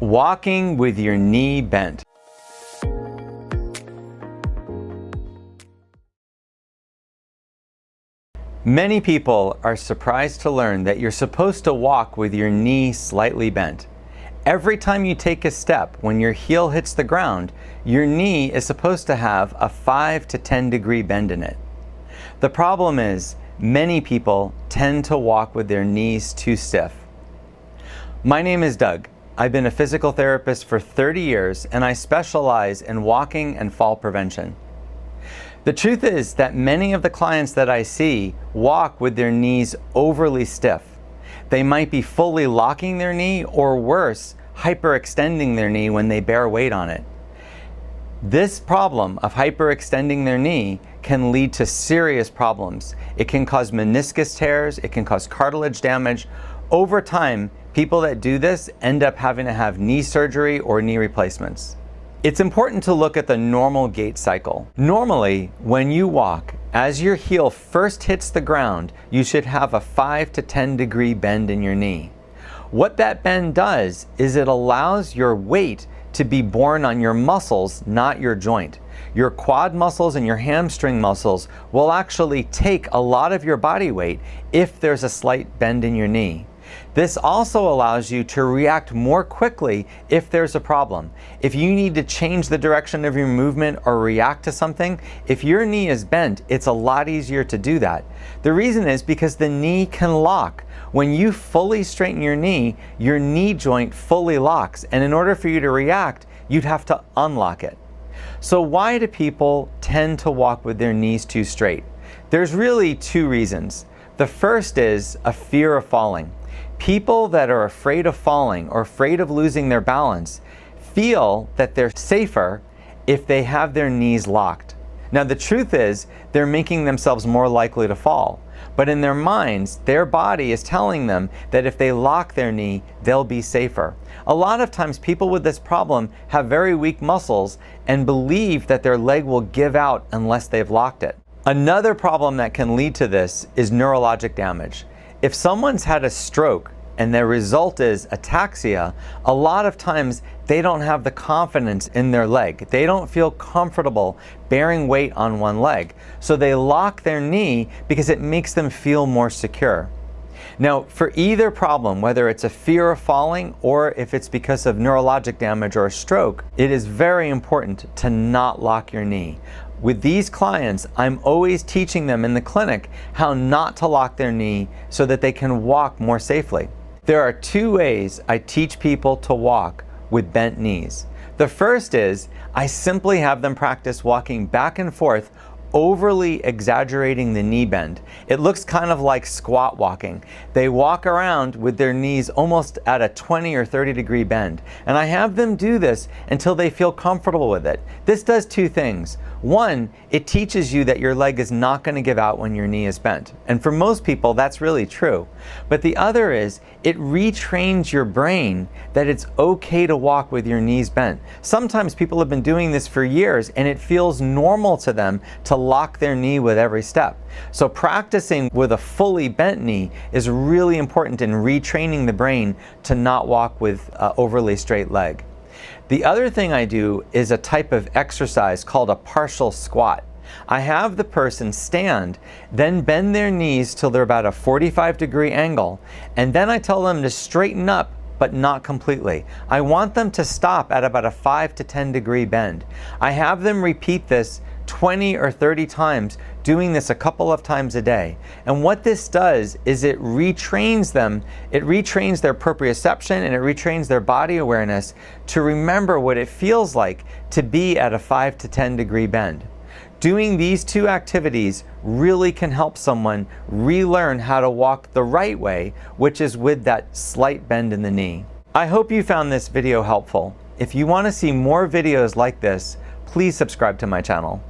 Walking with your knee bent. Many people are surprised to learn that you're supposed to walk with your knee slightly bent. Every time you take a step, when your heel hits the ground, your knee is supposed to have a 5 to 10 degree bend in it. The problem is, many people tend to walk with their knees too stiff. My name is Doug. I've been a physical therapist for 30 years and I specialize in walking and fall prevention. The truth is that many of the clients that I see walk with their knees overly stiff. They might be fully locking their knee or worse, hyperextending their knee when they bear weight on it. This problem of hyperextending their knee can lead to serious problems. It can cause meniscus tears, it can cause cartilage damage. Over time, people that do this end up having to have knee surgery or knee replacements. It's important to look at the normal gait cycle. Normally, when you walk, as your heel first hits the ground, you should have a 5 to 10 degree bend in your knee. What that bend does is it allows your weight to be borne on your muscles, not your joint. Your quad muscles and your hamstring muscles will actually take a lot of your body weight if there's a slight bend in your knee. This also allows you to react more quickly if there's a problem. If you need to change the direction of your movement or react to something, if your knee is bent, it's a lot easier to do that. The reason is because the knee can lock. When you fully straighten your knee joint fully locks, and in order for you to react, you'd have to unlock it. So why do people tend to walk with their knees too straight? There's really two reasons. The first is a fear of falling. People that are afraid of falling or afraid of losing their balance feel that they're safer if they have their knees locked. Now the truth is they're making themselves more likely to fall. But in their minds, their body is telling them that if they lock their knee, they'll be safer. A lot of times people with this problem have very weak muscles and believe that their leg will give out unless they've locked it. Another problem that can lead to this is neurologic damage. If someone's had a stroke and the result is ataxia, a lot of times they don't have the confidence in their leg. They don't feel comfortable bearing weight on one leg. So they lock their knee because it makes them feel more secure. Now, for either problem, whether it's a fear of falling or if it's because of neurologic damage or a stroke, it is very important to not lock your knee. With these clients, I'm always teaching them in the clinic how not to lock their knee so that they can walk more safely. There are two ways I teach people to walk with bent knees. The first is I simply have them practice walking back and forth, overly exaggerating the knee bend. It looks kind of like squat walking. They walk around with their knees almost at a 20 or 30 degree bend. And I have them do this until they feel comfortable with it. This does two things. One, it teaches you that your leg is not going to give out when your knee is bent. And for most people, that's really true. But the other is, it retrains your brain that it's okay to walk with your knees bent. Sometimes people have been doing this for years and it feels normal to them to lock their knee with every step. So practicing with a fully bent knee is really important in retraining the brain to not walk with an overly straight leg. The other thing I do is a type of exercise called a partial squat. I have the person stand, then bend their knees till they're about a 45 degree angle, and then I tell them to straighten up, but not completely. I want them to stop at about a 5 to 10 degree bend. I have them repeat this 20 or 30 times, doing this a couple of times a day. And what this does is it retrains them, it retrains their proprioception and it retrains their body awareness to remember what it feels like to be at a 5 to 10 degree bend. Doing these two activities really can help someone relearn how to walk the right way, which is with that slight bend in the knee. I hope you found this video helpful. If you want to see more videos like this, please subscribe to my channel.